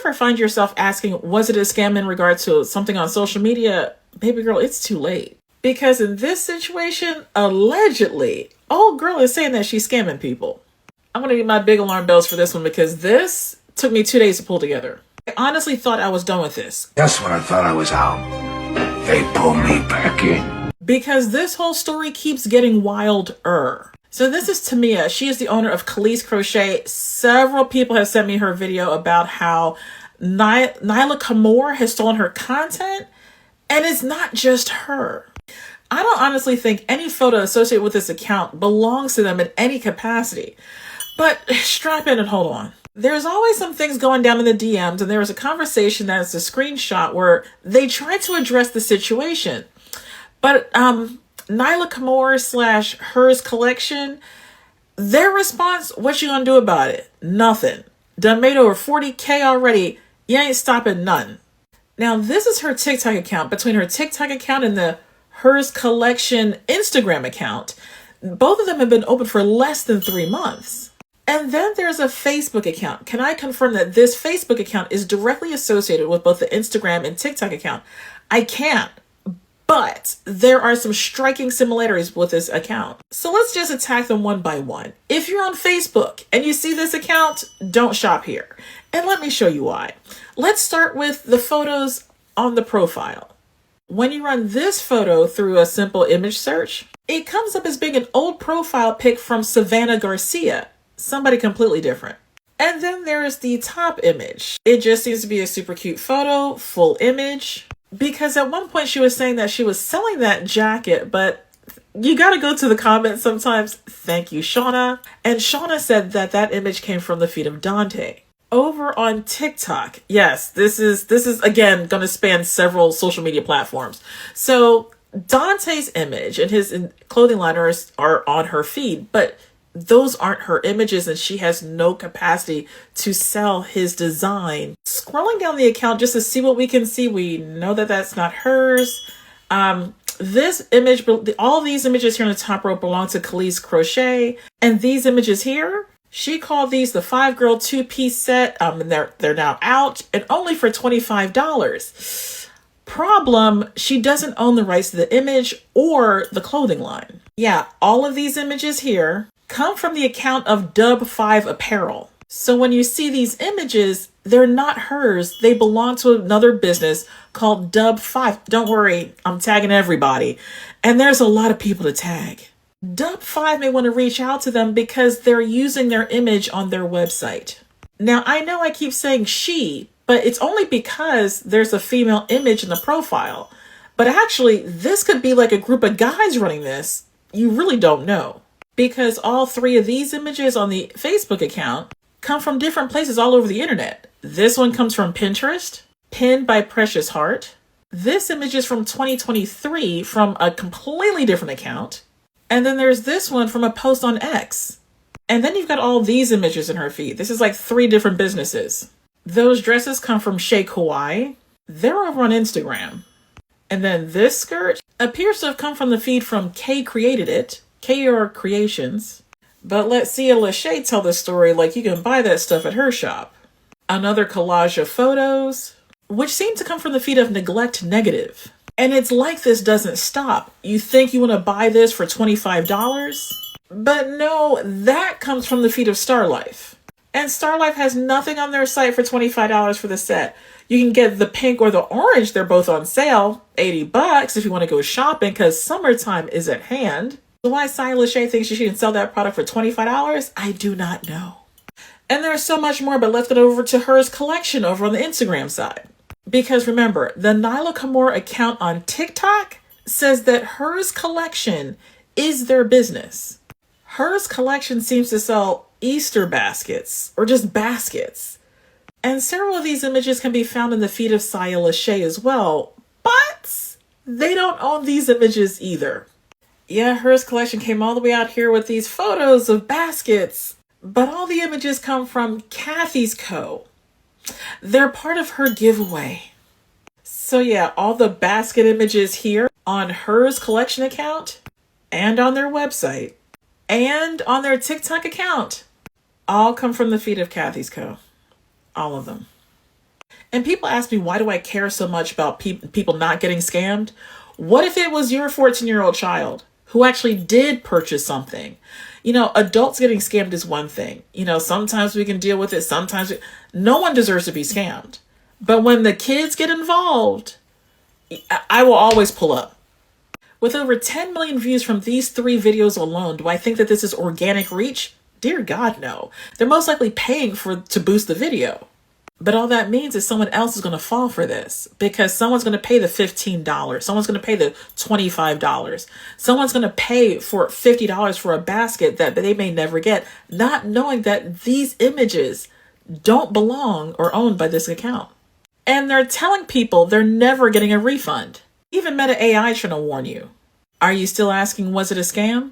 ever find yourself asking, was it a scam in regard to something on social media? Baby girl, it's too late. Because in this situation, allegedly, old girl is saying that she's scamming people. I'm going to get my big alarm bells for this one because this took me 2 days to pull together. I honestly thought I was done with this. That's when I thought I was out. They pulled me back in. Because this whole story keeps getting wilder. So this is Tamia. She is the owner of Khalees Crochet. Several people have sent me her video about how Nyla Kamor has stolen her content. And it's not just her. I don't honestly think any photo associated with this account belongs to them in any capacity. But strap in and hold on. There's always some things going down in the DMs, and there was a conversation that is a screenshot where they tried to address the situation. But Nyla Kamor / Hers Collection, their response, what you gonna do about it? Nothing. Done made over 40K already. You ain't stopping none. Now, this is her TikTok account. Between her TikTok account and the Hers Collection Instagram account, both of them have been open for less than 3 months. And then there's a Facebook account. Can I confirm that this Facebook account is directly associated with both the Instagram and TikTok account? I can't. But there are some striking similarities with this account. So let's just attack them one by one. If you're on Facebook and you see this account, don't shop here. And let me show you why. Let's start with the photos on the profile. When you run this photo through a simple image search, it comes up as being an old profile pic from Savannah Garcia, somebody completely different. And then there's the top image. It just seems to be a super cute photo, full image. Because at one point she was saying that she was selling that jacket, but you got to go to the comments sometimes. Thank you, Shauna. And Shauna said that that image came from the feet of Dante. Over on TikTok, yes, this is again going to span several social media platforms. So Dante's image and his clothing line are on her feed, but those aren't her images and she has no capacity to sell his design. Scrolling down the account just to see what we can see, we know that that's not hers. This image, all these images here in the top row belong to Khalees Crochet. And these images here, she called these the 5-girl 2-piece set. And they're now out and only for $25. Problem, she doesn't own the rights to the image or the clothing line. Yeah, all of these images here come from the account of Dub5 Apparel. So when you see these images, they're not hers. They belong to another business called Dub5. Don't worry, I'm tagging everybody. And there's a lot of people to tag. Dub5 may want to reach out to them because they're using their image on their website. Now, I know I keep saying she, but it's only because there's a female image in the profile. But actually, this could be like a group of guys running this. You really don't know. Because all 3 of these images on the Facebook account come from different places all over the internet. This one comes from Pinterest, pinned by Precious Heart. This image is from 2023 from a completely different account. And then there's this one from a post on X. And then you've got all these images in her feed. This is like 3 different businesses. Those dresses come from Shea Kauai. They're over on Instagram. And then this skirt appears to have come from the feed from K Created It. KR Creations. But let Sia Lachey tell the story like you can buy that stuff at her shop. Another collage of photos, which seem to come from the feed of Neglect Negative. And it's like this doesn't stop. You think you want to buy this for $25? But no, that comes from the feed of Starlife. And Starlife has nothing on their site for $25 for the set. You can get the pink or the orange. They're both on sale. $80 if you want to go shopping because summertime is at hand. Why Sia Lachey thinks she can sell that product for $25, I do not know. And there's so much more, but let's get over to Hers Collection over on the Instagram side. Because remember, the Nyla Kamor account on TikTok says that Hers Collection is their business. Hers Collection seems to sell Easter baskets, or just baskets. And several of these images can be found in the feed of Sia Lachey as well, but they don't own these images either. Yeah, Hers Collection came all the way out here with these photos of baskets, but all the images come from Kathy's Co. They're part of her giveaway. So yeah, all the basket images here on Hers Collection account and on their website and on their TikTok account all come from the feed of Kathy's Co. All of them. And people ask me, why do I care so much about people not getting scammed? What if it was your 14-year-old child who actually did purchase something? Adults getting scammed is one thing. Sometimes we can deal with it. Sometimes no one deserves to be scammed. But when the kids get involved, I will always pull up. With over 10 million views from these 3 videos alone, do I think that this is organic reach? Dear God, no. They're most likely paying to boost the video. But all that means is someone else is going to fall for this, because someone's going to pay the $15. Someone's going to pay the $25. Someone's going to pay for $50 for a basket that they may never get, not knowing that these images don't belong or owned by this account. And they're telling people they're never getting a refund. Even Meta AI trying to warn you. Are you still asking, was it a scam?